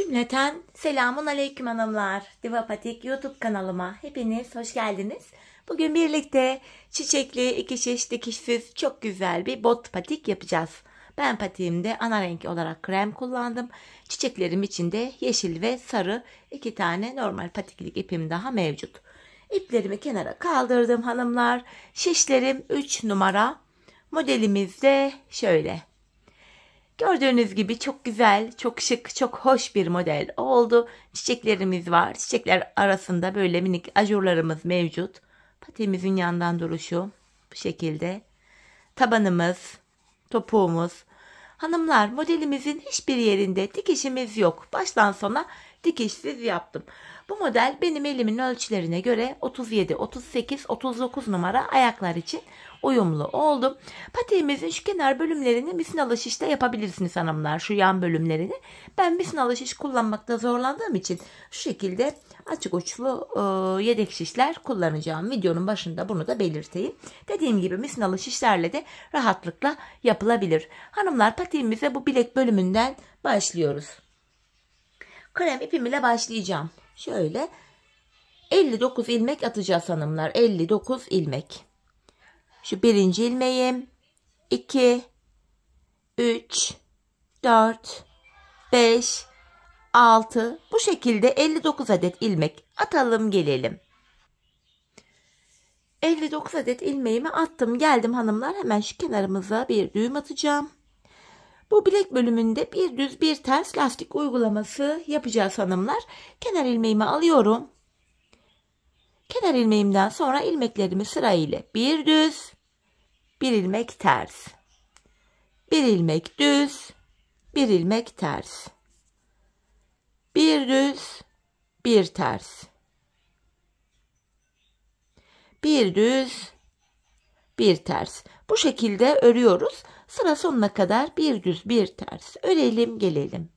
Cümleten selamun aleyküm hanımlar. Diva Patik YouTube kanalıma hepiniz hoş geldiniz. Bugün birlikte çiçekli, iki şiş dikişsiz çok güzel bir bot patik yapacağız. Ben patiğimde ana renk olarak krem kullandım. Çiçeklerim içinde yeşil ve sarı iki tane normal patiklik ipim daha mevcut. İplerimi kenara kaldırdım hanımlar. Şişlerim 3 numara. Modelimiz de şöyle. Gördüğünüz gibi çok güzel, çok şık, çok hoş bir model oldu. Çiçeklerimiz var. Çiçekler arasında böyle minik ajurlarımız mevcut. Patiğimizin yandan duruşu bu şekilde. Tabanımız, topuğumuz. Hanımlar, modelimizin hiçbir yerinde dikişimiz yok. Baştan sona dikişsiz yaptım. Bu model benim elimin ölçülerine göre 37, 38, 39 numara ayaklar için uyumlu oldu. Patiğimizin şu kenar bölümlerini misinalı şişle yapabilirsiniz hanımlar. Şu yan bölümlerini. Ben misinalı şiş kullanmakta zorlandığım için şu şekilde açık uçlu yedek şişler kullanacağım. Videonun başında bunu da belirteyim. Dediğim gibi misinalı şişlerle de rahatlıkla yapılabilir. Hanımlar, patiğimize bu bilek bölümünden başlıyoruz. Krem ipim ile başlayacağım. Şöyle 59 ilmek atacağız hanımlar. 59 ilmek. Şu birinci ilmeğim, 2, 3, 4, 5, 6. Bu şekilde 59 adet ilmek atalım gelelim. 59 adet ilmeğimi attım geldim hanımlar. Hemen şu kenarımıza bir düğüm atacağım. Bu bilek bölümünde bir düz bir ters lastik uygulaması yapacağız hanımlar. Kenar ilmeğimi alıyorum. Kenar ilmeğimden sonra ilmeklerimi sırayla bir düz, bir ilmek ters, bir ilmek düz, bir ilmek ters, bir düz, bir ters, bir düz, bir ters. Bu şekilde örüyoruz. Sıra sonuna kadar bir düz bir ters örelim gelelim.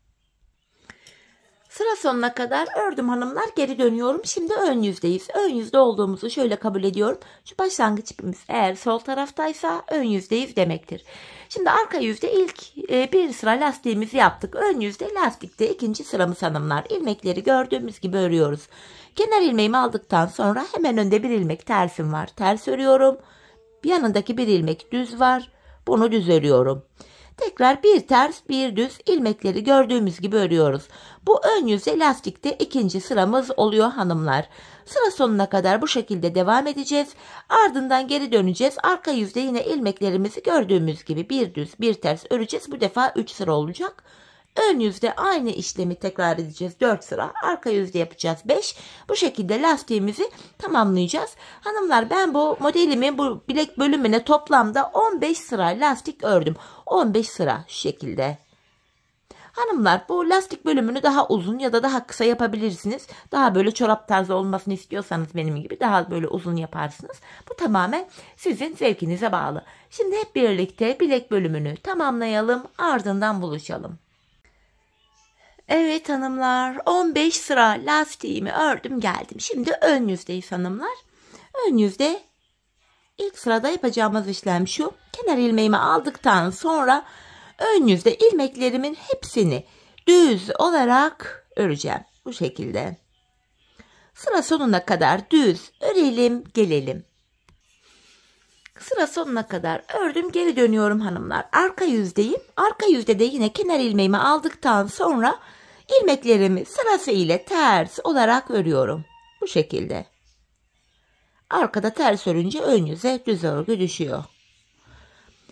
Sıra sonuna kadar ördüm hanımlar, geri dönüyorum. Şimdi ön yüzdeyiz. Ön yüzde olduğumuzu şöyle kabul ediyorum. Şu başlangıç ipimiz eğer sol taraftaysa ön yüzdeyiz demektir. Şimdi arka yüzde ilk bir sıra lastiğimizi yaptık. Ön yüzde lastikte ikinci sıramız hanımlar. İlmekleri gördüğümüz gibi örüyoruz. Kenar ilmeğimi aldıktan sonra hemen önde bir ilmek tersim var. Ters örüyorum. Yanındaki bir ilmek düz var. Bunu düz örüyorum. Tekrar bir ters bir düz ilmekleri gördüğümüz gibi örüyoruz. Bu ön yüzde lastikte ikinci sıramız oluyor hanımlar. Sıra sonuna kadar bu şekilde devam edeceğiz. Ardından geri döneceğiz. Arka yüzde yine ilmeklerimizi gördüğümüz gibi bir düz bir ters öreceğiz. Bu defa 3 sıra olacak. Ön yüzde aynı işlemi tekrar edeceğiz 4 sıra. Arka yüzde yapacağız 5. Bu şekilde lastiğimizi tamamlayacağız. Hanımlar, ben bu modelimi bu bilek bölümüne toplamda 15 sıra lastik ördüm. 15 sıra şu şekilde. Hanımlar, bu lastik bölümünü daha uzun ya da daha kısa yapabilirsiniz. Daha böyle çorap tarzı olmasını istiyorsanız benim gibi daha böyle uzun yaparsınız. Bu tamamen sizin zevkinize bağlı. Şimdi hep birlikte bilek bölümünü tamamlayalım, ardından buluşalım. Evet hanımlar, 15 sıra lastiğimi ördüm geldim. Şimdi ön yüzdeyiz hanımlar. Ön yüzde ilk sırada yapacağımız işlem şu. Kenar ilmeğimi aldıktan sonra ön yüzde ilmeklerimin hepsini düz olarak öreceğim. Bu şekilde. Sıra sonuna kadar düz örelim gelelim. Sıra sonuna kadar ördüm, geri dönüyorum hanımlar. Arka yüzdeyim. Arka yüzde de yine kenar ilmeğimi aldıktan sonra ilmeklerimi sırasıyla ters olarak örüyorum. Bu şekilde. Arkada ters örünce ön yüze düz örgü düşüyor.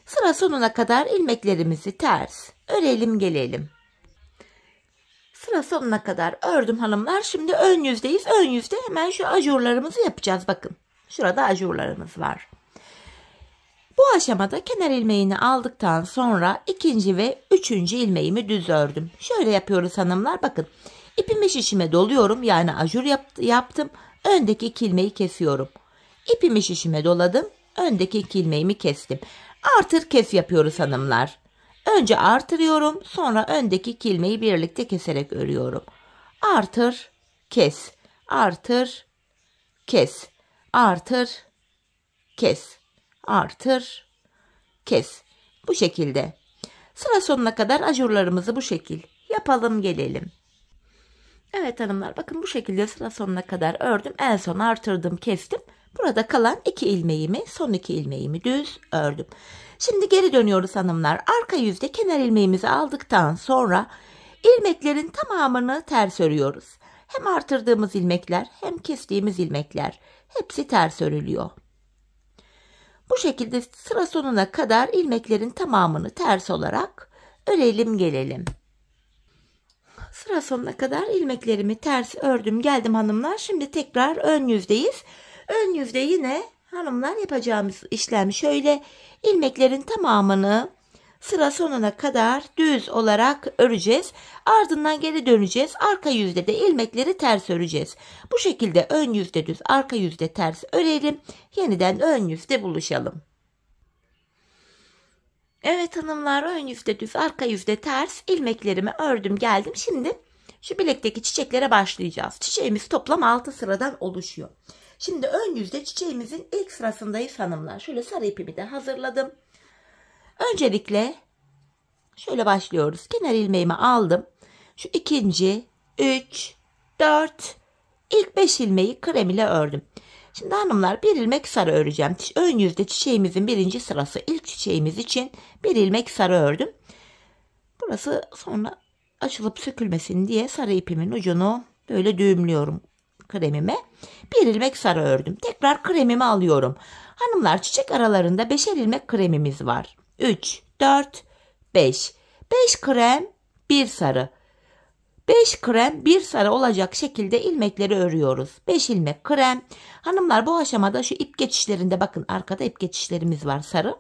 Sıra sonuna kadar ilmeklerimizi ters örelim gelelim. Sıra sonuna kadar ördüm hanımlar. Şimdi ön yüzdeyiz. Ön yüzde hemen şu ajurlarımızı yapacağız. Bakın. Şurada ajurlarımız var. Bu aşamada kenar ilmeğini aldıktan sonra ikinci ve üçüncü ilmeğimi düz ördüm. Şöyle yapıyoruz hanımlar. Bakın. İpimi şişime doluyorum. Yani ajur yaptım. Öndeki iki ilmeği kesiyorum. İpimi şişime doladım. Öndeki iki ilmeğimi kestim. Artır kes yapıyoruz hanımlar. Önce artırıyorum. Sonra öndeki iki ilmeği birlikte keserek örüyorum. Artır kes. Artır kes. Artır kes. Artır kes. Bu şekilde. Sıra sonuna kadar ajurlarımızı bu şekil yapalım gelelim. Evet hanımlar, bakın bu şekilde sıra sonuna kadar ördüm. En son artırdım, kestim. Burada kalan 2 ilmeğimi, son 2 ilmeğimi düz ördüm. Şimdi geri dönüyoruz hanımlar. Arka yüzde kenar ilmeğimizi aldıktan sonra ilmeklerin tamamını ters örüyoruz. Hem artırdığımız ilmekler hem kestiğimiz ilmekler hepsi ters örülüyor. Bu şekilde sıra sonuna kadar ilmeklerin tamamını ters olarak örelim gelelim. Sıra sonuna kadar ilmeklerimi ters ördüm geldim hanımlar. Şimdi tekrar ön yüzdeyiz. Ön yüzde yine hanımlar yapacağımız işlem şöyle. İlmeklerin tamamını sıra sonuna kadar düz olarak öreceğiz. Ardından geri döneceğiz. Arka yüzde de ilmekleri ters öreceğiz. Bu şekilde ön yüzde düz, arka yüzde ters örelim. Yeniden ön yüzde buluşalım. Evet hanımlar, ön yüzde düz, arka yüzde ters ilmeklerimi ördüm geldim. Şimdi şu bilekteki çiçeklere başlayacağız. Çiçeğimiz toplam 6 sıradan oluşuyor. Şimdi ön yüzde çiçeğimizin ilk sırasındayız hanımlar. Şöyle sarı ipimi de hazırladım. Öncelikle şöyle başlıyoruz. Kenar ilmeğimi aldım. Şu ikinci, 3, 4, ilk 5 ilmeği krem ile ördüm. Şimdi hanımlar bir ilmek sarı öreceğim. Ön yüzde çiçeğimizin birinci sırası, ilk çiçeğimiz için bir ilmek sarı ördüm. Burası sonra açılıp sökülmesin diye sarı ipimin ucunu böyle düğümlüyorum kremime. Bir ilmek sarı ördüm. Tekrar kremimi alıyorum. Hanımlar, çiçek aralarında 5'er ilmek kremimiz var. 3, 4, 5. 5 krem, 1 sarı. 5 krem, 1 sarı olacak şekilde ilmekleri örüyoruz. 5 ilmek krem. Hanımlar, bu aşamada şu ip geçişlerinde bakın, arkada ip geçişlerimiz var sarı.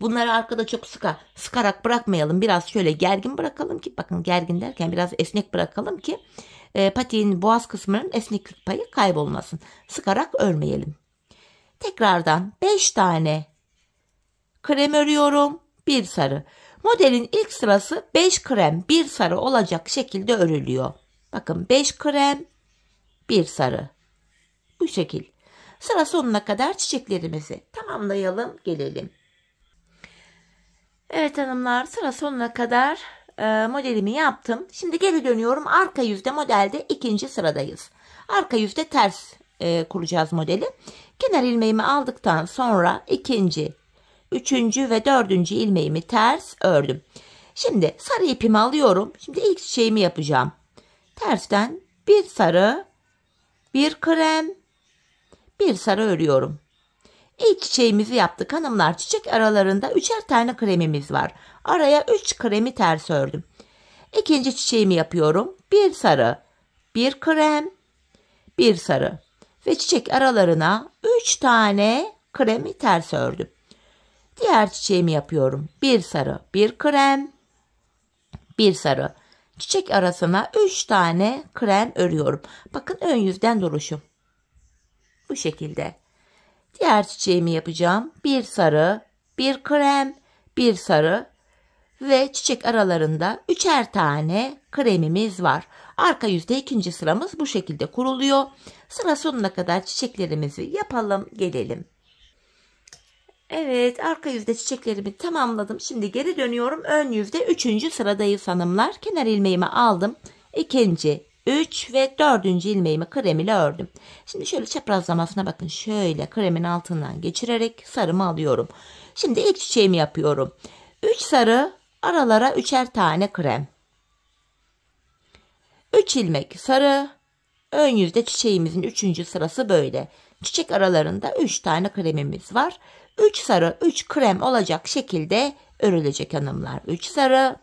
Bunları arkada çok sıkarak bırakmayalım. Biraz şöyle gergin bırakalım ki, bakın gergin derken biraz esnek bırakalım ki patiğin boğaz kısmının esneklik payı kaybolmasın. Sıkarak örmeyelim. Tekrardan 5 tane krem örüyorum. 1 sarı. Modelin ilk sırası 5 krem 1 sarı olacak şekilde örülüyor. Bakın 5 krem 1 sarı. Bu şekil. Sıra sonuna kadar çiçeklerimizi tamamlayalım gelelim. Evet hanımlar, sıra sonuna kadar modelimi yaptım. Şimdi geri dönüyorum. Arka yüzde modelde ikinci sıradayız. Arka yüzde ters kuracağız modeli. Kenar ilmeğimi aldıktan sonra ikinci, üçüncü ve dördüncü ilmeğimi ters ördüm. Şimdi sarı ipimi alıyorum. Şimdi ilk çiçeğimi yapacağım. Tersten bir sarı, bir krem, bir sarı örüyorum. İlk çiçeğimizi yaptık hanımlar. Çiçek aralarında 3'er tane kremimiz var. Araya 3 kremi ters ördüm. İkinci çiçeğimi yapıyorum. Bir sarı, bir krem, bir sarı. Ve çiçek aralarına 3 tane kremi ters ördüm. Diğer çiçeğimi yapıyorum. Bir sarı, bir krem, bir sarı. Çiçek arasına 3 tane krem örüyorum. Bakın ön yüzden duruşum. Bu şekilde. Diğer çiçeğimi yapacağım. Bir sarı, bir krem, bir sarı ve çiçek aralarında 3'er tane kremimiz var. Arka yüzde ikinci sıramız bu şekilde kuruluyor. Sıra sonuna kadar çiçeklerimizi yapalım gelelim. Evet, arka yüzde çiçeklerimi tamamladım. Şimdi geri dönüyorum. Ön yüzde 3. sıradayız hanımlar. Kenar ilmeğimi aldım. İkinci, 3 ve 4. ilmeğimi krem ile ördüm. Şimdi şöyle çaprazlamasına bakın. Şöyle kremin altından geçirerek sarımı alıyorum. Şimdi ilk çiçeğimi yapıyorum. 3 sarı, aralara 3'er tane krem. 3 ilmek sarı. Ön yüzde çiçeğimizin 3. sırası böyle. Çiçek aralarında 3 tane kremimiz var. 3 sarı, 3 krem olacak şekilde örülecek hanımlar. 3 sarı,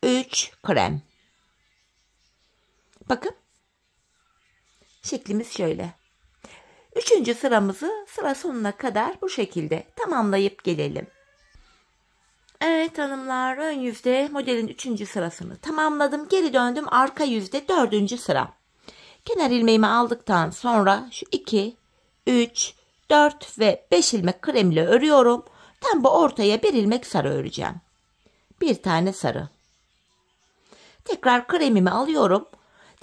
3 krem. Bakın. Şeklimiz şöyle. 3. sıramızı sıra sonuna kadar bu şekilde tamamlayıp gelelim. Evet hanımlar, ön yüzde modelin 3. sırasını tamamladım. Geri döndüm. Arka yüzde 4. sıra. Kenar ilmeğimi aldıktan sonra şu 2, 3, 4 ve 5 ilmek krem ile örüyorum. Tam bu ortaya bir ilmek sarı öreceğim. Bir tane sarı. Tekrar kremimi alıyorum.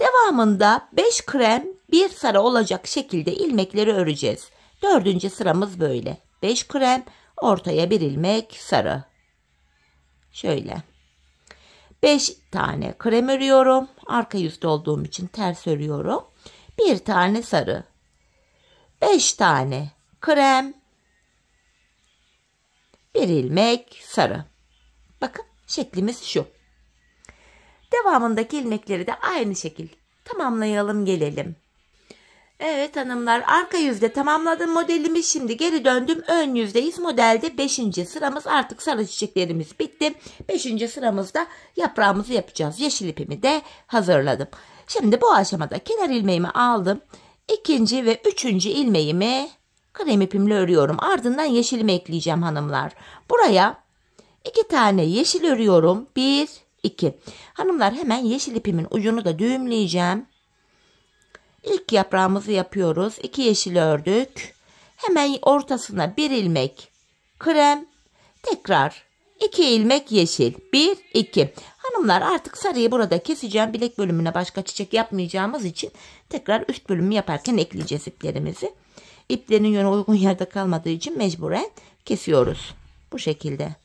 Devamında 5 krem, 1 sarı olacak şekilde ilmekleri öreceğiz. 4. sıramız böyle. 5 krem, ortaya bir ilmek sarı. Şöyle. 5 tane krem örüyorum. Arka yüzde olduğum için ters örüyorum. 1 tane sarı. 5 tane krem. 1 ilmek sarı. Bakın şeklimiz şu. Devamındaki ilmekleri de aynı şekil tamamlayalım gelelim. Evet hanımlar, arka yüzde tamamladım modelimi. Şimdi geri döndüm, ön yüzdeyiz. Modelde 5. sıramız, artık sarı çiçeklerimiz bitti. 5. sıramızda yaprağımızı yapacağız. Yeşil ipimi de hazırladım. Şimdi bu aşamada kenar ilmeğimi aldım. 2. ve 3. ilmeğimi krem ipimle örüyorum. Ardından yeşilimi ekleyeceğim hanımlar. Buraya 2 tane yeşil örüyorum. 1, 2. Hanımlar hemen yeşil ipimin ucunu da düğümleyeceğim. İlk yaprağımızı yapıyoruz. 2 yeşil ördük. Hemen ortasına 1 ilmek krem. Tekrar 2 ilmek yeşil. 1, 2. Hanımlar artık sarıyı burada keseceğim. Bilek bölümüne başka çiçek yapmayacağımız için tekrar üst bölümü yaparken ekleyeceğiz iplerimizi. İplerin yönü uygun yerde kalmadığı için mecburen kesiyoruz. Bu şekilde.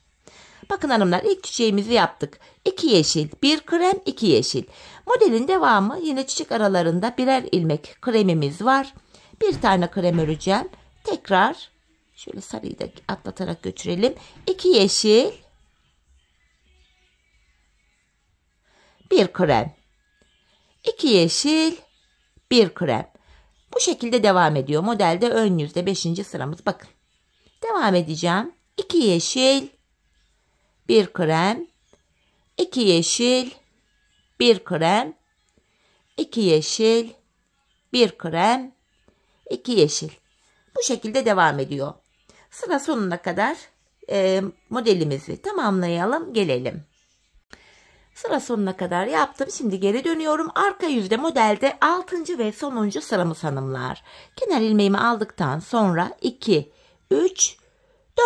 Bakın hanımlar, ilk çiçeğimizi yaptık. 2 yeşil, 1 krem, 2 yeşil. Modelin devamı yine çiçek aralarında birer ilmek kremimiz var. Bir tane krem öreceğim. Tekrar şöyle sarıyı da atlatarak götürelim. 2 yeşil, 1 krem. 2 yeşil, 1 krem. Bu şekilde devam ediyor. Modelde ön yüzde 5. sıramız. Bakın. Devam edeceğim. 2 yeşil, 1 krem, 2 yeşil, 1 krem, 2 yeşil, 1 krem, 2 yeşil. Bu şekilde devam ediyor. Sıra sonuna kadar modelimizi tamamlayalım gelelim. Sıra sonuna kadar yaptım. Şimdi geri dönüyorum. Arka yüzde modelde 6. ve sonuncu sıramız hanımlar. Kenar ilmeğimi aldıktan sonra 2, 3,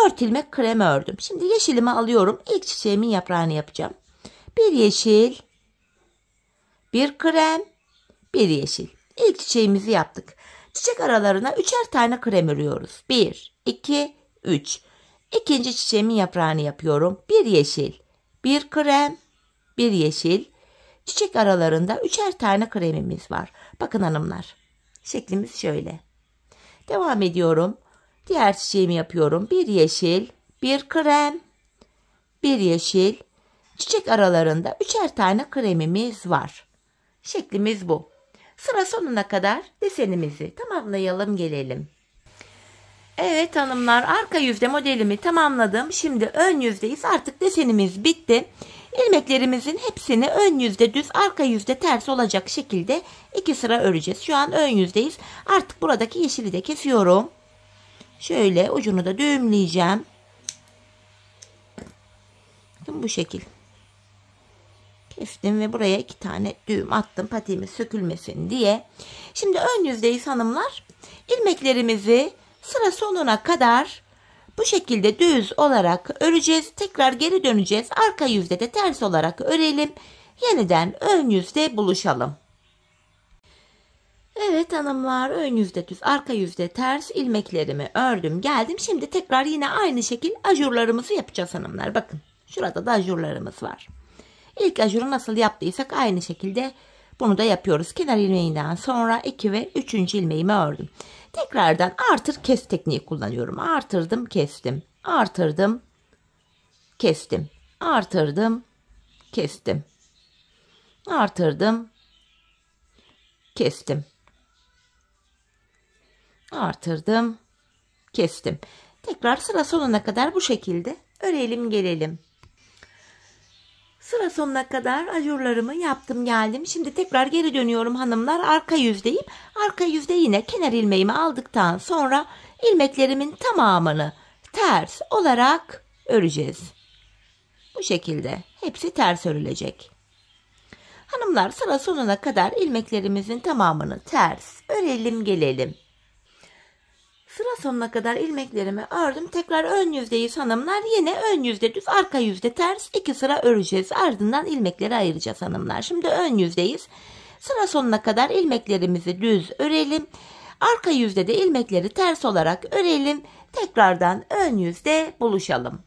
4 ilmek krem ördüm. Şimdi yeşilimi alıyorum. İlk çiçeğimin yaprağını yapacağım. 1 yeşil, 1 krem, 1 yeşil. İlk çiçeğimizi yaptık. Çiçek aralarına 3'er tane krem örüyoruz. 1, 2, 3. İkinci çiçeğimin yaprağını yapıyorum. 1 yeşil, 1 krem, 1 yeşil. Çiçek aralarında 3'er tane kremimiz var. Bakın hanımlar. Şeklimiz şöyle. Devam ediyorum. Diğer çiçeğimi yapıyorum. 1 yeşil, 1 krem, 1 yeşil. Çiçek aralarında 3'er tane kremimiz var. Şeklimiz bu. Sıra sonuna kadar desenimizi tamamlayalım gelelim. Evet hanımlar, arka yüzde modelimi tamamladım. Şimdi ön yüzdeyiz. Artık desenimiz bitti. İlmeklerimizin hepsini ön yüzde düz, arka yüzde ters olacak şekilde 2 sıra öreceğiz. Şu an ön yüzdeyiz. Artık buradaki yeşili de kesiyorum. Şöyle ucunu da düğümleyeceğim. Bakın bu şekil. Kestim ve buraya 2 tane düğüm attım. Patiğimiz sökülmesin diye. Şimdi ön yüzdeyiz hanımlar. İlmeklerimizi sıra sonuna kadar bu şekilde düz olarak öreceğiz. Tekrar geri döneceğiz. Arka yüzde de ters olarak örelim. Yeniden ön yüzde buluşalım. Evet hanımlar, ön yüzde düz, arka yüzde ters ilmeklerimi ördüm geldim. Şimdi tekrar yine aynı şekil ajurlarımızı yapacağız hanımlar. Bakın şurada da ajurlarımız var. İlk ajuru nasıl yaptıysak aynı şekilde bunu da yapıyoruz. Kenar ilmeğinden sonra 2 ve 3. ilmeğimi ördüm. Tekrardan artır kes tekniği kullanıyorum. Artırdım, kestim. Artırdım, kestim. Artırdım, kestim. Artırdım, kestim. Artırdım, kestim. Tekrar sıra sonuna kadar bu şekilde örelim gelelim. Sıra sonuna kadar ajurlarımı yaptım geldim. Şimdi tekrar geri dönüyorum hanımlar. Arka yüzdeyim. Arka yüzde yine kenar ilmeğimi aldıktan sonra ilmeklerimin tamamını ters olarak öreceğiz. Bu şekilde hepsi ters örülecek. Hanımlar sıra sonuna kadar ilmeklerimizin tamamını ters örelim gelelim. Sıra sonuna kadar ilmeklerimi ördüm. Tekrar ön yüzdeyiz hanımlar. Yine ön yüzde düz, arka yüzde ters 2 sıra öreceğiz. Ardından ilmekleri ayıracağız hanımlar. Şimdi ön yüzdeyiz. Sıra sonuna kadar ilmeklerimizi düz örelim. Arka yüzde de ilmekleri ters olarak örelim. Tekrardan ön yüzde buluşalım.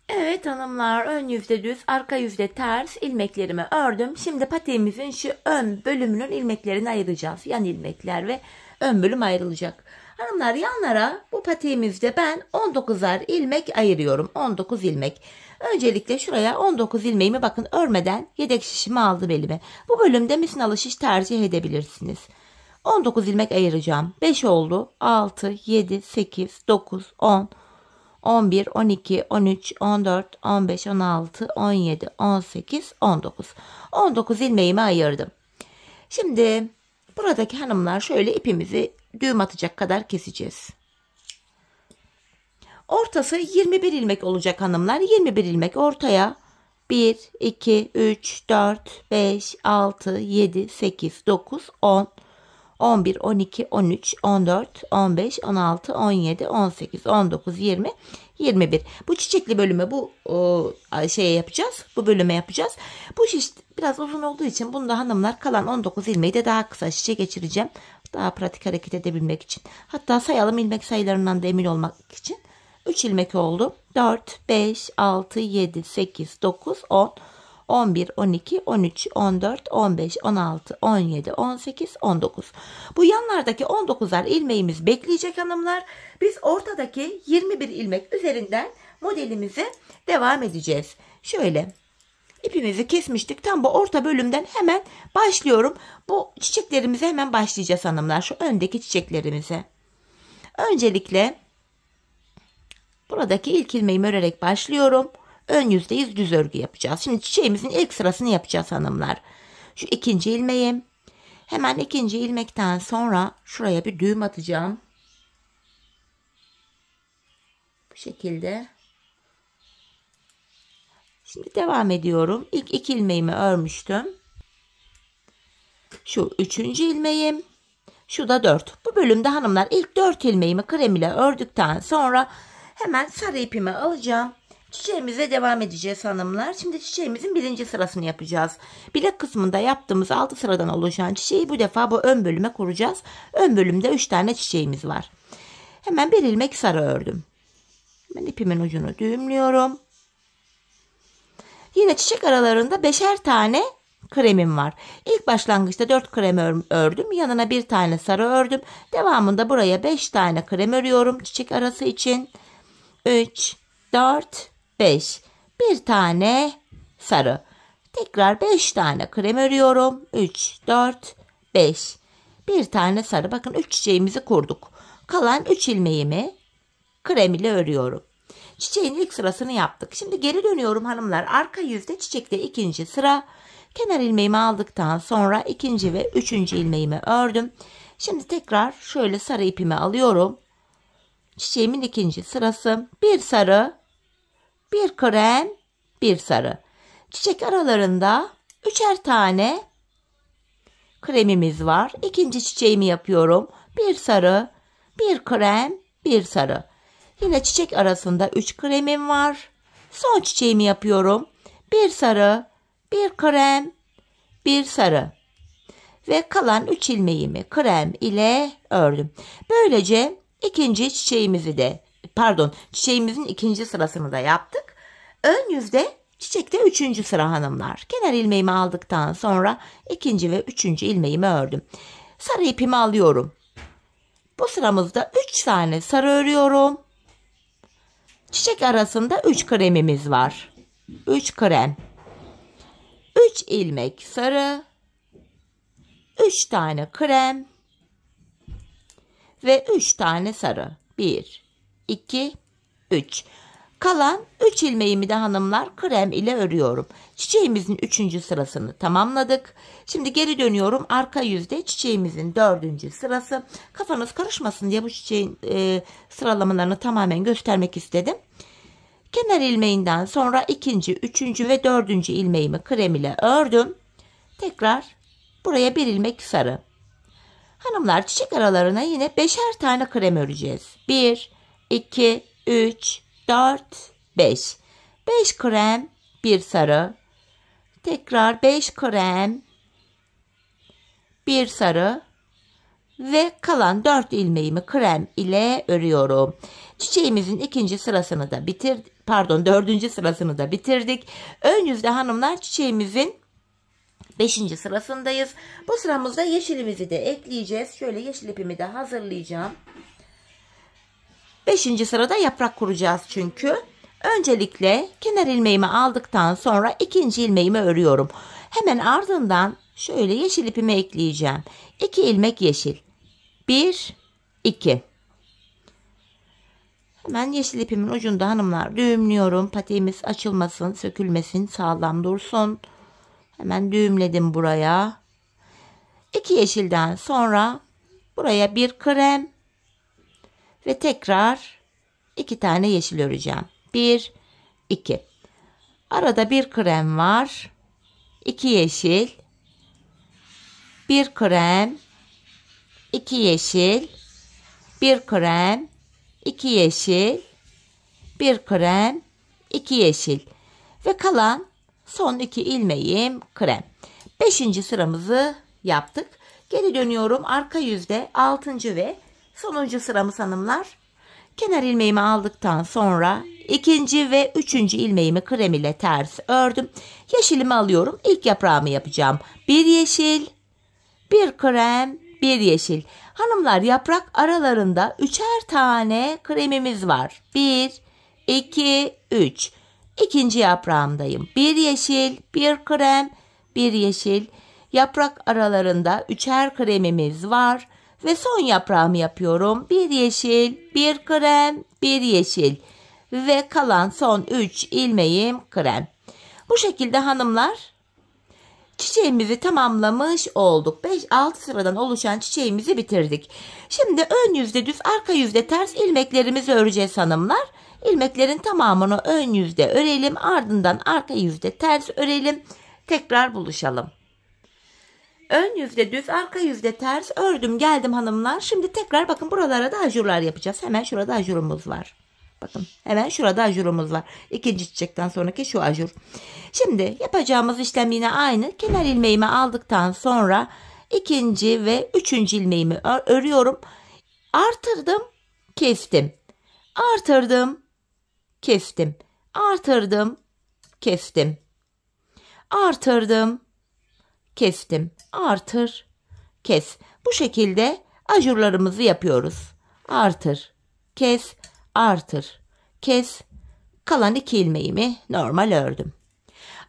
Evet hanımlar, ön yüzde düz, arka yüzde ters ilmeklerimi ördüm. Şimdi patiğimizin şu ön bölümünün ilmeklerini ayıracağız. Yan ilmekler ve ön bölüm ayrılacak. Hanımlar, yanlara bu patiğimizde ben 19'ar ilmek ayırıyorum. 19 ilmek. Öncelikle şuraya 19 ilmeğimi bakın örmeden yedek şişimi aldım elime. Bu bölümde misinalı şiş tercih edebilirsiniz. 19 ilmek ayıracağım. 5 oldu. 6, 7, 8, 9, 10. 11, 12, 13, 14, 15, 16, 17, 18, 19. 19 ilmeğimi ayırdım. Şimdi buradaki hanımlar şöyle ipimizi düğüm atacak kadar keseceğiz. Ortası 21 ilmek olacak hanımlar. 21 ilmek ortaya 1, 2, 3, 4, 5, 6, 7, 8, 9, 10, 11, 12, 13, 14, 15, 16, 17, 18, 19, 20, 21. Bu çiçekli bölüme şeye yapacağız. Bu bölüme yapacağız. Bu şiş biraz uzun olduğu için bunda hanımlar kalan 19 ilmeği de daha kısa şişe geçireceğim. Daha pratik hareket edebilmek için. Hatta sayalım, ilmek sayılarından da emin olmak için. 3 ilmek oldu. 4, 5, 6, 7, 8, 9, 10. 11, 12, 13, 14, 15, 16, 17, 18, 19. Bu yanlardaki 19'ar ilmeğimiz bekleyecek hanımlar. Biz ortadaki 21 ilmek üzerinden modelimize devam edeceğiz. Şöyle ipimizi kesmiştik. Tam bu orta bölümden hemen başlıyorum. Bu çiçeklerimize hemen başlayacağız hanımlar. Şu öndeki çiçeklerimize. Öncelikle buradaki ilk ilmeğimi örerek başlıyorum. Ön yüzdeyiz düz örgü yapacağız. Şimdi çiçeğimizin ilk sırasını yapacağız hanımlar. Şu ikinci ilmeğim. Hemen ikinci ilmekten sonra şuraya bir düğüm atacağım. Bu şekilde. Şimdi devam ediyorum. İlk iki ilmeğimi örmüştüm. Şu üçüncü ilmeğim. Şu da 4. Bu bölümde hanımlar ilk 4 ilmeğimi krem ile ördükten sonra hemen sarı ipimi alacağım. Çiçeğimize devam edeceğiz hanımlar. Şimdi çiçeğimizin birinci sırasını yapacağız. Bilek kısmında yaptığımız 6 sıradan oluşan çiçeği bu defa bu ön bölüme kuracağız. Ön bölümde 3 tane çiçeğimiz var. Hemen bir ilmek sarı ördüm. Ben ipimin ucunu düğümlüyorum. Yine çiçek aralarında 5'er tane kremim var. İlk başlangıçta 4 krem ördüm. Yanına bir tane sarı ördüm. Devamında buraya 5 tane krem örüyorum çiçek arası için. 3, 4, 5. Bir tane sarı. Tekrar 5 tane krem örüyorum. 3, 4, 5. Bir tane sarı. Bakın 3 çiçeğimizi kurduk. Kalan 3 ilmeğimi krem ile örüyorum. Çiçeğin ilk sırasını yaptık. Şimdi geri dönüyorum hanımlar. Arka yüzde çiçekte ikinci sıra. Kenar ilmeğimi aldıktan sonra ikinci ve üçüncü ilmeğimi ördüm. Şimdi tekrar şöyle sarı ipimi alıyorum. Çiçeğimin ikinci sırası. Bir sarı, bir krem, bir sarı. Çiçek aralarında 3'er tane kremimiz var. İkinci çiçeğimi yapıyorum. Bir sarı, bir krem, bir sarı. Yine çiçek arasında 3 kremim var. Son çiçeğimi yapıyorum. Bir sarı, bir krem, bir sarı. Ve kalan 3 ilmeğimi krem ile ördüm. Böylece çiçeğimizin ikinci sırasını da yaptık. Ön yüzde çiçekte 3. sıra hanımlar. Kenar ilmeğimi aldıktan sonra ikinci ve üçüncü ilmeğimi ördüm. Sarı ipimi alıyorum. Bu sıramızda 3 tane sarı örüyorum. Çiçek arasında 3 kremimiz var. 3 krem. 3 ilmek sarı. 3 tane krem. Ve 3 tane sarı. 1, 2, 3. Kalan 3 ilmeğimi de hanımlar krem ile örüyorum. Çiçeğimizin 3. sırasını tamamladık. Şimdi geri dönüyorum. Arka yüzde çiçeğimizin 4. sırası. Kafanız karışmasın diye bu çiçeğin sıralamalarını tamamen göstermek istedim. Kenar ilmeğinden sonra ikinci, üçüncü ve 4. ilmeğimi krem ile ördüm. Tekrar buraya bir ilmek sarı. Hanımlar, çiçek aralarına yine 5'er tane krem öreceğiz. 1, 2, 3, 4, 5. 5 krem, bir sarı. Tekrar 5 krem, bir sarı. Ve kalan 4 ilmeğimi krem ile örüyorum. Çiçeğimizin dördüncü sırasını da bitirdik. Ön yüzde hanımlar çiçeğimizin 5. sırasındayız. Bu sıramızda yeşilimizi de ekleyeceğiz. Şöyle yeşil ipimi de hazırlayacağım. 5. sırada yaprak kuracağız çünkü. Öncelikle kenar ilmeğimi aldıktan sonra ikinci ilmeğimi örüyorum. Hemen ardından şöyle yeşil ipimi ekleyeceğim. 2 ilmek yeşil. 1, 2. Hemen yeşil ipimin ucunda hanımlar düğümlüyorum. Patiğimiz açılmasın, sökülmesin, sağlam dursun. Hemen düğümledim buraya. 2 yeşilden sonra buraya bir krem ve tekrar 2 tane yeşil öreceğim. 1, 2. Arada bir krem var. 2 yeşil. Bir krem. 2 yeşil. Bir krem. 2 yeşil. Bir krem. 2 yeşil. Ve kalan son 2 ilmeğim krem. 5. sıramızı yaptık. Geri dönüyorum. Arka yüzde 6. ve sonuncu sıramız hanımlar. Kenar ilmeğimi aldıktan sonra 2. ve 3. ilmeğimi krem ile ters ördüm. Yeşilimi alıyorum. İlk yaprağımı yapacağım. Bir yeşil, bir krem, bir yeşil. Hanımlar yaprak aralarında 3'er tane kremimiz var. 1, 2, 3. İkinci yaprağımdayım. Bir yeşil, bir krem, bir yeşil. Yaprak aralarında 3'er kremimiz var. Ve son yaprağımı yapıyorum. Bir yeşil, bir krem, bir yeşil. Ve kalan son 3 ilmeğim krem. Bu şekilde hanımlar çiçeğimizi tamamlamış olduk. 5-6 sıradan oluşan çiçeğimizi bitirdik. Şimdi ön yüzde düz, arka yüzde ters ilmeklerimizi öreceğiz hanımlar. İlmeklerin tamamını ön yüzde örelim. Ardından arka yüzde ters örelim. Tekrar buluşalım. Ön yüzde düz, arka yüzde ters ördüm geldim hanımlar. Şimdi tekrar bakın buralara da ajurlar yapacağız. Hemen şurada ajurumuz var. Bakın hemen şurada ajurumuz var. İkinci çiçekten sonraki şu ajur. Şimdi yapacağımız işlem yine aynı. Kenar ilmeğimi aldıktan sonra ikinci ve 3. ilmeğimi örüyorum. Artırdım, kestim. Artırdım, kestim. Artırdım, kestim. Artırdım, kestim. Artır, kes. Bu şekilde ajurlarımızı yapıyoruz. Artır, kes, artır, kes. Kalan 2 ilmeğimi normal ördüm.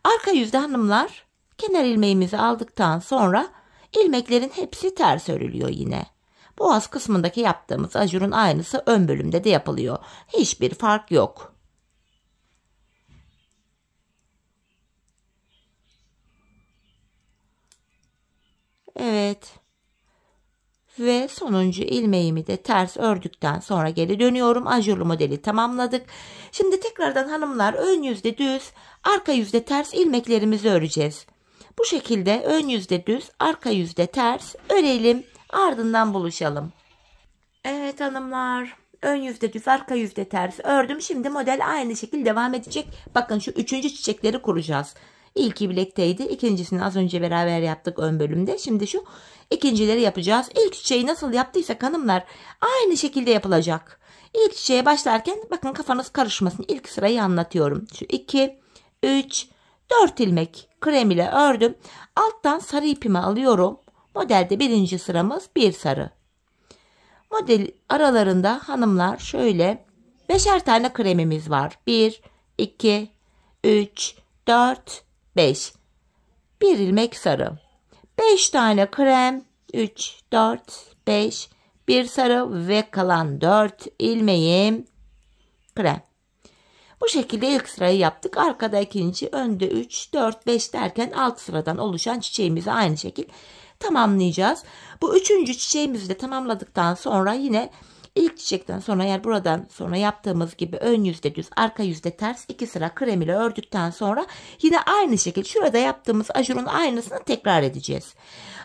Arka yüzde hanımlar kenar ilmeğimizi aldıktan sonra ilmeklerin hepsi ters örülüyor yine. Boğaz kısmındaki yaptığımız ajurun aynısı ön bölümde de yapılıyor. Hiçbir fark yok. Evet. Ve sonuncu ilmeğimi de ters ördükten sonra geri dönüyorum. Ajurlu modeli tamamladık. Şimdi tekrardan hanımlar ön yüzde düz, arka yüzde ters ilmeklerimizi öreceğiz. Bu şekilde ön yüzde düz, arka yüzde ters örelim. Ardından buluşalım. Evet hanımlar, ön yüzde düz, arka yüzde ters ördüm. Şimdi model aynı şekilde devam edecek. Bakın şu 3. çiçekleri kuracağız. İlki birlikteydi. İkincisini az önce beraber yaptık ön bölümde. Şimdi şu ikincileri yapacağız. İlk çiçeği nasıl yaptıysak hanımlar aynı şekilde yapılacak. İlk çiçeğe başlarken bakın kafanız karışmasın. İlk sırayı anlatıyorum. Şu 2, 3, 4 ilmek krem ile ördüm. Alttan sarı ipimi alıyorum. Modelde 1. sıramız bir sarı. Model aralarında hanımlar şöyle 5'er tane kremimiz var. 1, 2, 3, 4, 5. Bir ilmek sarı. 5 tane krem. 3, 4, 5. Bir sarı ve kalan 4 ilmeğim krem. Bu şekilde ilk sırayı yaptık. Arkada ikinci, önde 3, 4, 5 derken alt sıradan oluşan çiçeğimizi aynı şekilde tamamlayacağız. Bu 3. çiçeğimizi de tamamladıktan sonra yine ilk çiçekten sonra eğer buradan sonra yaptığımız gibi ön yüzde düz, arka yüzde ters 2 sıra krem ile ördükten sonra yine aynı şekilde şurada yaptığımız ajurun aynısını tekrar edeceğiz.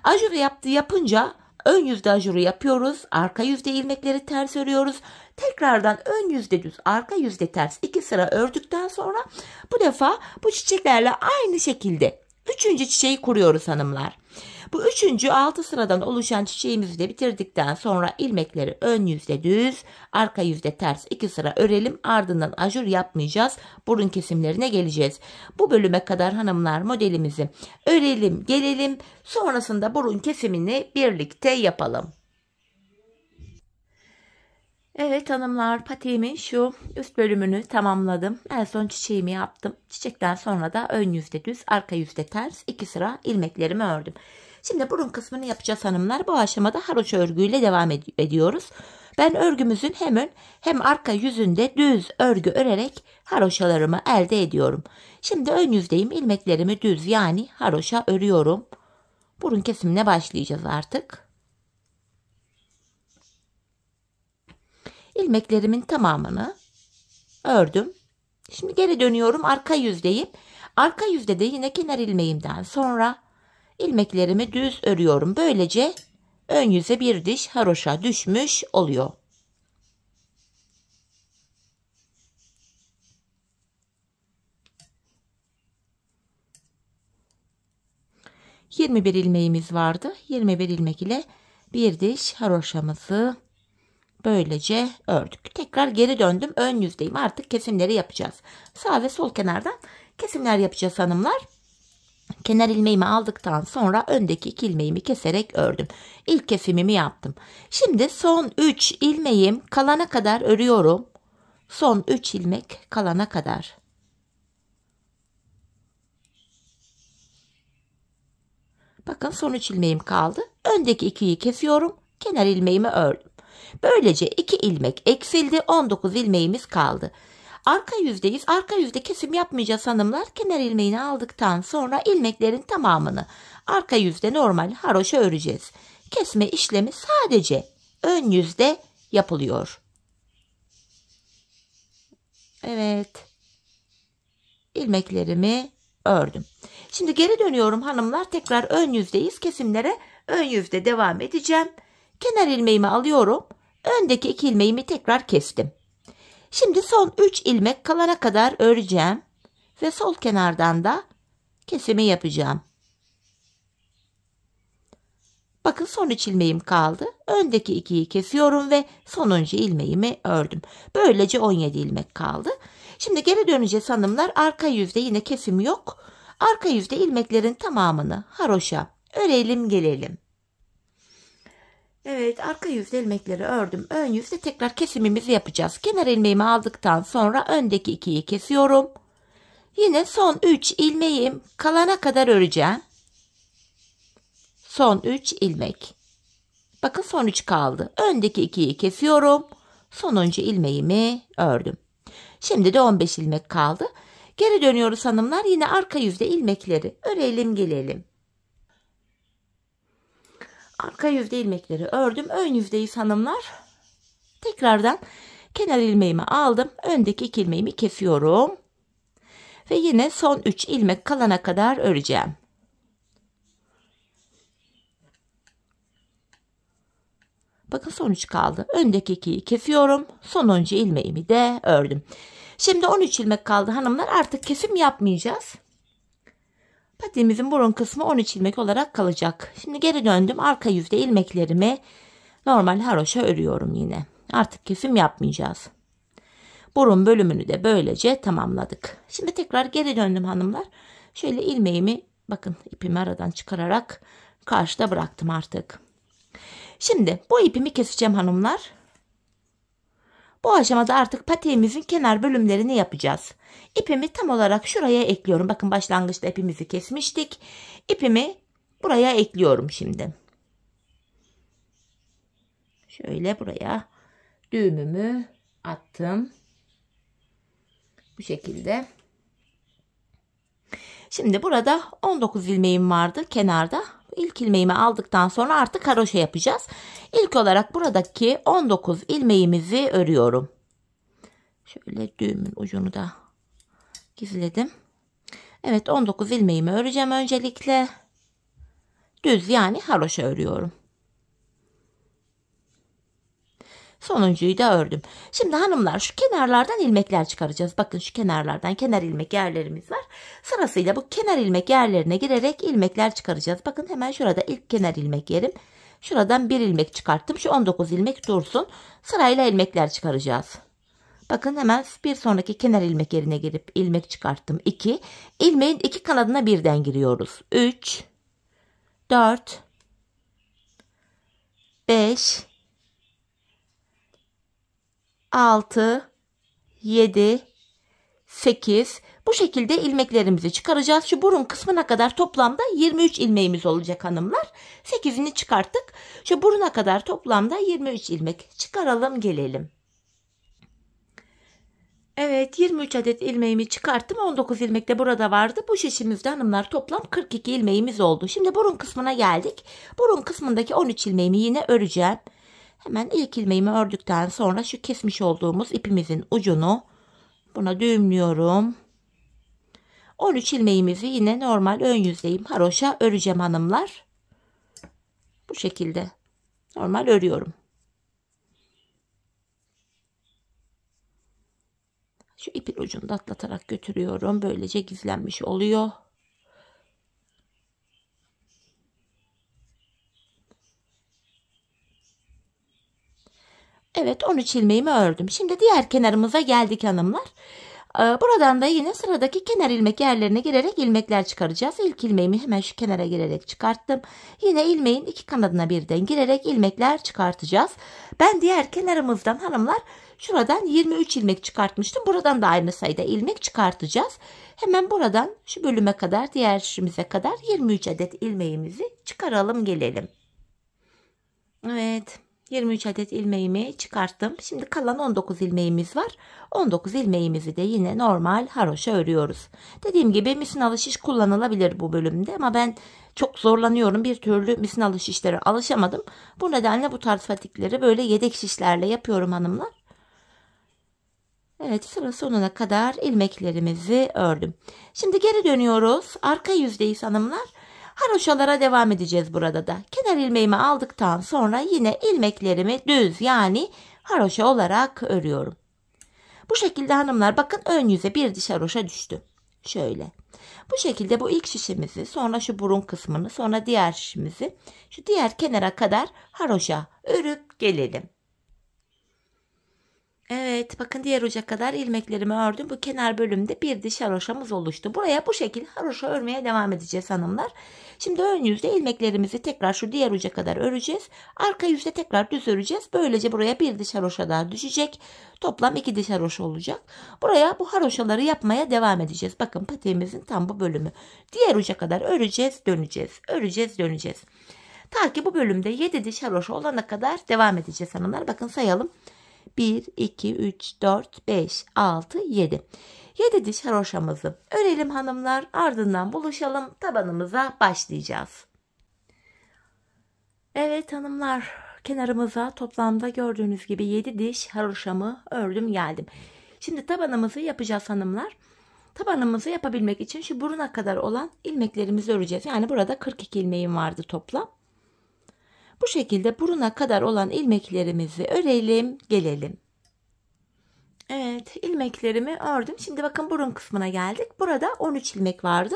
Ajuru yapınca ön yüzde ajuru yapıyoruz. Arka yüzde ilmekleri ters örüyoruz. Tekrardan ön yüzde düz, arka yüzde ters 2 sıra ördükten sonra bu defa bu çiçeklerle aynı şekilde 3. çiçeği kuruyoruz hanımlar. Bu üçüncü 6 sıradan oluşan çiçeğimizi de bitirdikten sonra ilmekleri ön yüzde düz, arka yüzde ters 2 sıra örelim. Ardından ajur yapmayacağız. Burun kesimlerine geleceğiz. Bu bölüme kadar hanımlar modelimizi örelim, gelelim. Sonrasında burun kesimini birlikte yapalım. Evet hanımlar, patiğimin şu üst bölümünü tamamladım. En son çiçeğimi yaptım. Çiçekten sonra da ön yüzde düz, arka yüzde ters 2 sıra ilmeklerimi ördüm. Şimdi burun kısmını yapacağız hanımlar. Bu aşamada haroşa örgüyle devam ediyoruz. Ben örgümüzün hem ön hem arka yüzünde düz örgü örerek haroşalarımı elde ediyorum. Şimdi ön yüzdeyim, ilmeklerimi düz yani haroşa örüyorum. Burun kesimine başlayacağız artık. İlmeklerimin tamamını ördüm. Şimdi geri dönüyorum, arka yüzdeyim. Arka yüzde de yine kenar ilmeğimden sonra ilmeklerimi düz örüyorum. Böylece ön yüze bir diş haroşa düşmüş oluyor. ...21 ilmeğimiz vardı. 21 ilmek ile bir diş haroşamızı böylece ördük. Tekrar geri döndüm. Ön yüzdeyim. Artık kesimleri yapacağız. Sağ ve sol kenardan kesimler yapacağız hanımlar. Kenar ilmeğimi aldıktan sonra öndeki 2 ilmeğimi keserek ördüm. İlk kesimimi yaptım. Şimdi son 3 ilmeğim kalana kadar örüyorum. Son 3 ilmek kalana kadar. Bakın son 3 ilmeğim kaldı. Öndeki 2'yi kesiyorum. Kenar ilmeğimi ördüm. Böylece 2 ilmek eksildi. 19 ilmeğimiz kaldı. Arka yüzdeyiz. Arka yüzde kesim yapmayacağız hanımlar. Kenar ilmeğini aldıktan sonra ilmeklerin tamamını arka yüzde normal haroşa öreceğiz. Kesme işlemi sadece ön yüzde yapılıyor. Evet. İlmeklerimi ördüm. Şimdi geri dönüyorum hanımlar. Tekrar ön yüzdeyiz. Kesimlere ön yüzde devam edeceğim. Kenar ilmeğimi alıyorum. Öndeki 2 ilmeğimi tekrar kestim. Şimdi son 3 ilmek kalana kadar öreceğim. Ve sol kenardan da kesimi yapacağım. Bakın son 3 ilmeğim kaldı. Öndeki 2'yi kesiyorum ve sonuncu ilmeğimi ördüm. Böylece 17 ilmek kaldı. Şimdi geri döneceğiz hanımlar. Arka yüzde yine kesim yok. Arka yüzde ilmeklerin tamamını haroşa örelim gelelim. Evet, arka yüzde ilmekleri ördüm. Ön yüzde tekrar kesimimizi yapacağız. Kenar ilmeğimi aldıktan sonra öndeki 2'yi kesiyorum. Yine son 3 ilmeğim kalana kadar öreceğim. Son 3 ilmek. Bakın son 3 kaldı. Öndeki 2'yi kesiyorum. Sonuncu ilmeğimi ördüm. Şimdi de 15 ilmek kaldı. Geri dönüyoruz hanımlar. Yine arka yüzde ilmekleri örelim gelelim. Arka yüzde ilmekleri ördüm. Ön yüzdeyiz hanımlar. Tekrardan kenar ilmeğimi aldım. Öndeki 2 ilmeğimi kesiyorum. Ve yine son 3 ilmek kalana kadar öreceğim. Bakın son 3 kaldı. Öndeki 2'yi kesiyorum. Sonuncu ilmeğimi de ördüm. Şimdi 13 ilmek kaldı hanımlar. Artık kesim yapmayacağız. Patiğimizin burun kısmı 13 ilmek olarak kalacak. Şimdi geri döndüm. Arka yüzde ilmeklerimi normal haroşa örüyorum yine. Artık kesim yapmayacağız. Burun bölümünü de böylece tamamladık. Şimdi tekrar geri döndüm hanımlar. Şöyle ilmeğimi bakın ipimi aradan çıkararak karşıda bıraktım artık. Şimdi bu ipimi keseceğim hanımlar. Bu aşamada artık patiğimizin kenar bölümlerini yapacağız. İpimi tam olarak şuraya ekliyorum. Bakın başlangıçta ipimizi kesmiştik. İpimi buraya ekliyorum şimdi. Şöyle buraya düğümümü attım. Bu şekilde. Şimdi burada 19 ilmeğim vardı kenarda. İlk ilmeğimi aldıktan sonra artık haroşa yapacağız. İlk olarak buradaki 19 ilmeğimizi örüyorum. Şöyle düğümün ucunu da gizledim. Evet 19 ilmeğimi öreceğim öncelikle. Düz yani haroşa örüyorum. Sonuncuyu da ördüm. Şimdi hanımlar şu kenarlardan ilmekler çıkaracağız. Bakın şu kenarlardan kenar ilmek yerlerimiz var. Sırasıyla bu kenar ilmek yerlerine girerek ilmekler çıkaracağız. Bakın hemen şurada ilk kenar ilmek yerim. Şuradan bir ilmek çıkarttım. Şu 19 ilmek dursun. Sırayla ilmekler çıkaracağız. Bakın hemen bir sonraki kenar ilmek yerine girip ilmek çıkarttım. 2. İlmeğin iki kanadına birden giriyoruz. 3, 4, 5, 6, 7, 8. Bu şekilde ilmeklerimizi çıkaracağız. Şu burun kısmına kadar toplamda 23 ilmeğimiz olacak hanımlar. 8'ini çıkarttık. Şu buruna kadar toplamda 23 ilmek çıkaralım gelelim. Evet, 23 adet ilmeğimi çıkarttım. 19 ilmek de burada vardı. Bu şişimizde hanımlar toplam 42 ilmeğimiz oldu. Şimdi burun kısmına geldik. Burun kısmındaki 13 ilmeğimi yine öreceğim. Hemen ilk ilmeğimi ördükten sonra şu kesmiş olduğumuz ipimizin ucunu buna düğümlüyorum. 13 ilmeğimizi yine normal ön yüzeyim haroşa öreceğim hanımlar. Bu şekilde normal örüyorum. Şu ipin ucunu da atlatarak götürüyorum. Böylece gizlenmiş oluyor. Evet, 13 ilmeğimi ördüm. Şimdi diğer kenarımıza geldik hanımlar. Buradan da yine sıradaki kenar ilmek yerlerine girerek ilmekler çıkaracağız. İlk ilmeğimi hemen şu kenara girerek çıkarttım. Yine ilmeğin iki kanadına birden girerek ilmekler çıkartacağız. Ben diğer kenarımızdan hanımlar şuradan 23 ilmek çıkartmıştım. Buradan da aynı sayıda ilmek çıkartacağız. Hemen buradan şu bölüme kadar, diğer şişimize kadar 23 adet ilmeğimizi çıkaralım gelelim. Evet. 23 adet ilmeğimi çıkarttım. Şimdi kalan 19 ilmeğimiz var. 19 ilmeğimizi de yine normal haroşa örüyoruz. Dediğim gibi misinalı şiş kullanılabilir bu bölümde ama ben çok zorlanıyorum. Bir türlü misinalı şişlere alışamadım. Bu nedenle bu tarz patikleri böyle yedek şişlerle yapıyorum hanımlar. Evet, sıra sonuna kadar ilmeklerimizi ördüm. Şimdi geri dönüyoruz. Arka yüzdeyiz hanımlar. Haroşalara devam edeceğiz burada da. Kenar ilmeğimi aldıktan sonra yine ilmeklerimi düz yani haroşa olarak örüyorum. Bu şekilde hanımlar bakın ön yüze bir diş haroşa düştü. Şöyle. Bu şekilde bu ilk şişimizi, sonra şu burun kısmını, sonra diğer şişimizi şu diğer kenara kadar haroşa örüp gelelim. Evet, bakın diğer uca kadar ilmeklerimi ördüm. Bu kenar bölümde bir diş haroşamız oluştu. Buraya bu şekilde haroşa örmeye devam edeceğiz hanımlar. Şimdi ön yüzde ilmeklerimizi tekrar şu diğer uca kadar öreceğiz. Arka yüzde tekrar düz öreceğiz. Böylece buraya bir diş haroşa daha düşecek. Toplam 2 diş haroşa olacak. Buraya bu haroşaları yapmaya devam edeceğiz. Bakın patiğimizin tam bu bölümü. Diğer uca kadar öreceğiz, döneceğiz. Öreceğiz, döneceğiz. Ta ki bu bölümde 7 diş haroşa olana kadar devam edeceğiz hanımlar. Bakın sayalım. 1, 2, 3, 4, 5, 6, 7. 7 diş haroşamızı örelim hanımlar. Ardından buluşalım. Tabanımıza başlayacağız. Evet hanımlar, kenarımıza toplamda gördüğünüz gibi 7 diş haroşamı ördüm geldim. Şimdi tabanımızı yapacağız hanımlar. Tabanımızı yapabilmek için şu buruna kadar olan ilmeklerimizi öreceğiz. Yani burada 42 ilmeğim vardı toplam. Bu şekilde buruna kadar olan ilmeklerimizi örelim gelelim. Evet, ilmeklerimi ördüm. Şimdi bakın burun kısmına geldik. Burada 13 ilmek vardı.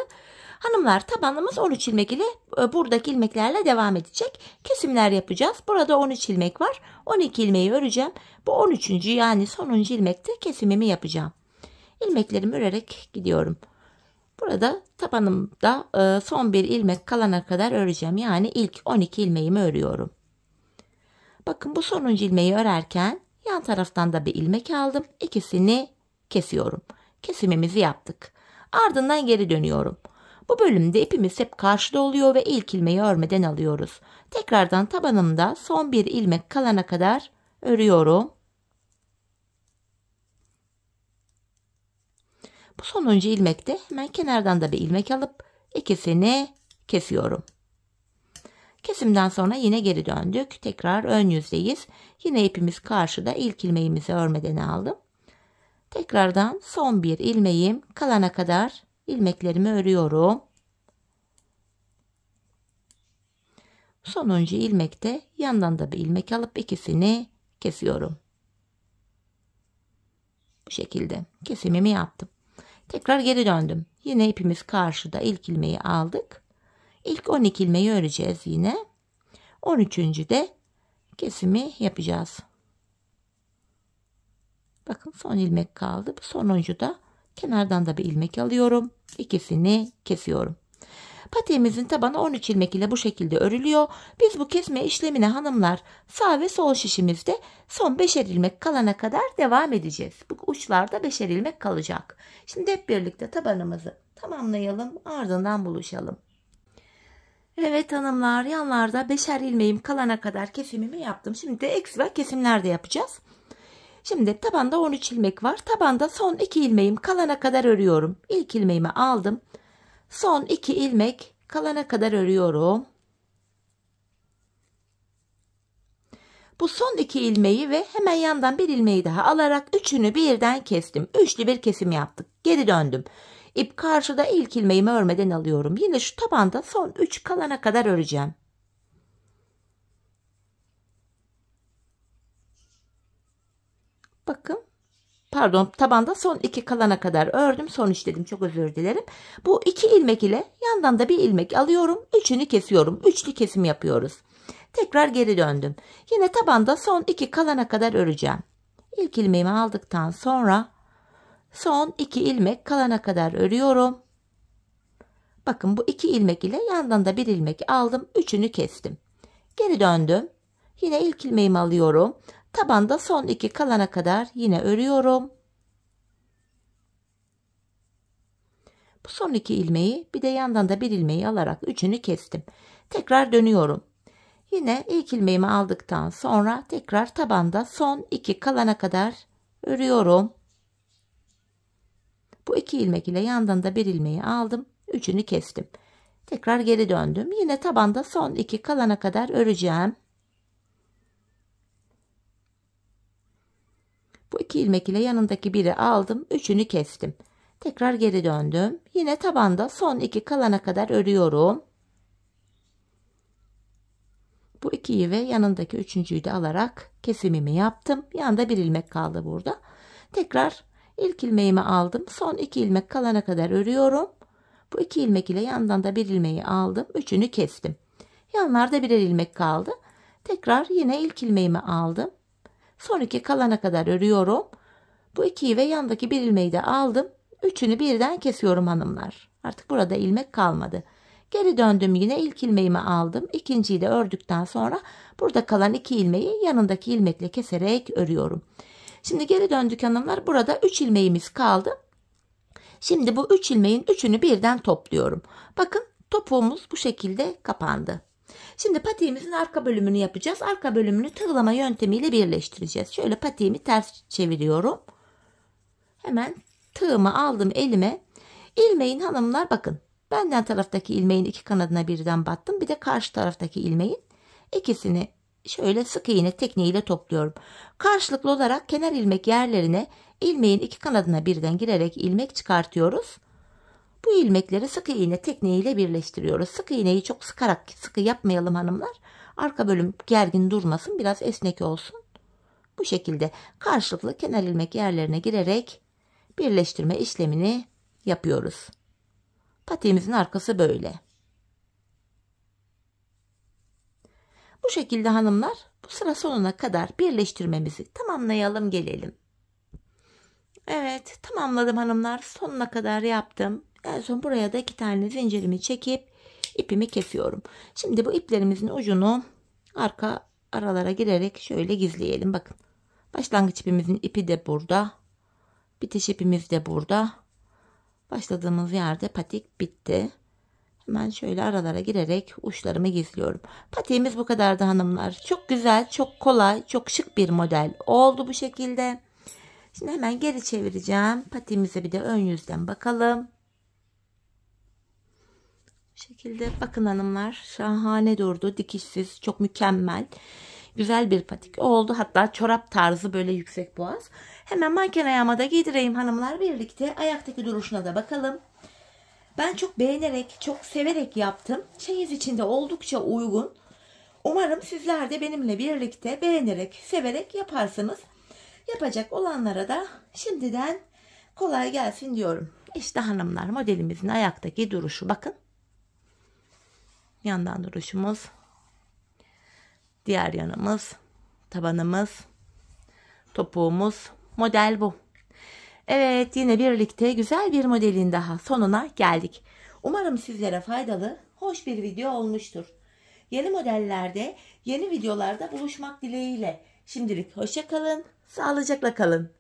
Hanımlar tabanımız 13 ilmek ile buradaki ilmeklerle devam edecek. Kesimler yapacağız. Burada 13 ilmek var. 12 ilmeği öreceğim. Bu 13. yani sonuncu ilmekte kesimimi yapacağım. İlmeklerimi örerek gidiyorum. Burada tabanımda son bir ilmek kalana kadar öreceğim. Yani ilk 12 ilmeğimi örüyorum. Bakın bu sonuncu ilmeği örerken yan taraftan da bir ilmek aldım. İkisini kesiyorum. Kesimimizi yaptık. Ardından geri dönüyorum. Bu bölümde ipimiz hep karşıda oluyor ve ilk ilmeği örmeden alıyoruz. Tekrardan tabanımda son bir ilmek kalana kadar örüyorum. Bu sonuncu ilmekte hemen kenardan da bir ilmek alıp ikisini kesiyorum. Kesimden sonra yine geri döndük. Tekrar ön yüzdeyiz. Yine ipimiz karşıda. İlk ilmeğimizi örmeden aldım. Tekrardan son bir ilmeğim kalana kadar ilmeklerimi örüyorum. Sonuncu ilmekte yandan da bir ilmek alıp ikisini kesiyorum. Bu şekilde kesimimi yaptım. Tekrar geri döndüm. Yine ipimiz karşıda, ilk ilmeği aldık. İlk 12 ilmeği öreceğiz yine. 13. de kesimi yapacağız. Bakın son ilmek kaldı. Bu sonuncu da kenardan da bir ilmek alıyorum. İkisini kesiyorum. Patiğimizin tabanı 13 ilmek ile bu şekilde örülüyor. Biz bu kesme işlemine hanımlar sağ ve sol şişimizde son 5'er ilmek kalana kadar devam edeceğiz. Bu uçlarda 5'er ilmek kalacak. Şimdi hep birlikte tabanımızı tamamlayalım, ardından buluşalım. Evet hanımlar, yanlarda 5'er ilmeğim kalana kadar kesimimi yaptım. Şimdi de ekstra kesimler de yapacağız. Şimdi tabanda 13 ilmek var. Tabanda son 2 ilmeğim kalana kadar örüyorum. İlk ilmeğimi aldım. Son 2 ilmek kalana kadar örüyorum. Bu son 2 ilmeği ve hemen yandan bir ilmeği daha alarak üçünü birden kestim. Üçlü bir kesim yaptık. Geri döndüm. İp karşıda, ilk ilmeğimi örmeden alıyorum. Yine şu tabanda son 3 kalana kadar öreceğim. Bakın. Pardon, tabanda son 2 kalana kadar ördüm. Son 3 dedim, çok özür dilerim. Bu 2 ilmek ile yandan da bir ilmek alıyorum. Üçünü kesiyorum. Üçlü kesim yapıyoruz. Tekrar geri döndüm. Yine tabanda son 2 kalana kadar öreceğim. İlk ilmeğimi aldıktan sonra son 2 ilmek kalana kadar örüyorum. Bakın bu 2 ilmek ile yandan da bir ilmek aldım. Üçünü kestim. Geri döndüm. Yine ilk ilmeğimi alıyorum. Tabanda son 2 kalana kadar yine örüyorum. Bu son 2 ilmeği bir de yandan da bir ilmeği alarak üçünü kestim. Tekrar dönüyorum. Yine ilk ilmeğimi aldıktan sonra tekrar tabanda son 2 kalana kadar örüyorum. Bu 2 ilmek ile yandan da bir ilmeği aldım. Üçünü kestim. Tekrar geri döndüm. Yine tabanda son 2 kalana kadar öreceğim. Bu 2 ilmek ile yanındaki biri aldım. Üçünü kestim. Tekrar geri döndüm. Yine tabanda son 2 kalana kadar örüyorum. Bu 2'yi ve yanındaki üçüncüyü de alarak kesimimi yaptım. Yanında bir ilmek kaldı burada. Tekrar ilk ilmeğimi aldım. Son 2 ilmek kalana kadar örüyorum. Bu 2 ilmek ile yandan da bir ilmeği aldım. Üçünü kestim. Yanlarda birer ilmek kaldı. Tekrar yine ilk ilmeğimi aldım. Son 2 kalana kadar örüyorum. Bu 2'yi ve yandaki bir ilmeği de aldım. Üçünü birden kesiyorum hanımlar. Artık burada ilmek kalmadı. Geri döndüm, yine ilk ilmeğimi aldım. İkinciyi de ördükten sonra burada kalan 2 ilmeği yanındaki ilmekle keserek örüyorum. Şimdi geri döndük hanımlar. Burada 3 ilmeğimiz kaldı. Şimdi bu 3 ilmeğin üçünü birden topluyorum. Bakın topuğumuz bu şekilde kapandı. Şimdi patiğimizin arka bölümünü yapacağız. Arka bölümünü tığlama yöntemiyle birleştireceğiz. Şöyle patiğimi ters çeviriyorum. Hemen tığımı aldım elime. İlmeğin hanımlar bakın. Benden taraftaki ilmeğin 2 kanadına birden battım. Bir de karşı taraftaki ilmeğin ikisini şöyle sık iğne tekniğiyle topluyorum. Karşılıklı olarak kenar ilmek yerlerine ilmeğin 2 kanadına birden girerek ilmek çıkartıyoruz. Bu ilmekleri sık iğne tekniğiyle birleştiriyoruz. Sık iğneyi çok sıkarak sıkı yapmayalım hanımlar. Arka bölüm gergin durmasın, biraz esnek olsun. Bu şekilde karşılıklı kenar ilmek yerlerine girerek birleştirme işlemini yapıyoruz. Patiğimizin arkası böyle. Bu şekilde hanımlar bu sıra sonuna kadar birleştirmemizi tamamlayalım gelelim. Evet, tamamladım hanımlar. Sonuna kadar yaptım. En son buraya da 2 tane zincirimi çekip ipimi kesiyorum. Şimdi bu iplerimizin ucunu arka aralara girerek şöyle gizleyelim. Bakın. Başlangıç ipimizin ipi de burada. Bitiş ipimiz de burada. Başladığımız yerde patik bitti. Hemen şöyle aralara girerek uçlarımı gizliyorum. Patiğimiz bu kadardı hanımlar. Çok güzel, çok kolay, çok şık bir model oldu bu şekilde. Şimdi hemen geri çevireceğim. Patiğimize bir de ön yüzden bakalım. Bu şekilde bakın hanımlar, şahane durdu. Dikişsiz, çok mükemmel. Güzel bir patik oldu. Hatta çorap tarzı, böyle yüksek boğaz. Hemen manken ayağıma da giydireyim hanımlar. Birlikte ayaktaki duruşuna da bakalım. Ben çok beğenerek, çok severek yaptım. Çeyiz içinde oldukça uygun. Umarım sizler de benimle birlikte beğenerek, severek yaparsınız. Yapacak olanlara da şimdiden kolay gelsin diyorum. İşte hanımlar, modelimizin ayaktaki duruşu bakın. Yandan duruşumuz. Diğer yanımız. Tabanımız. Topuğumuz. Model bu. Evet, yine birlikte güzel bir modelin daha sonuna geldik. Umarım sizlere faydalı, hoş bir video olmuştur. Yeni modellerde, yeni videolarda buluşmak dileğiyle. Şimdilik hoşça kalın, sağlıcakla kalın.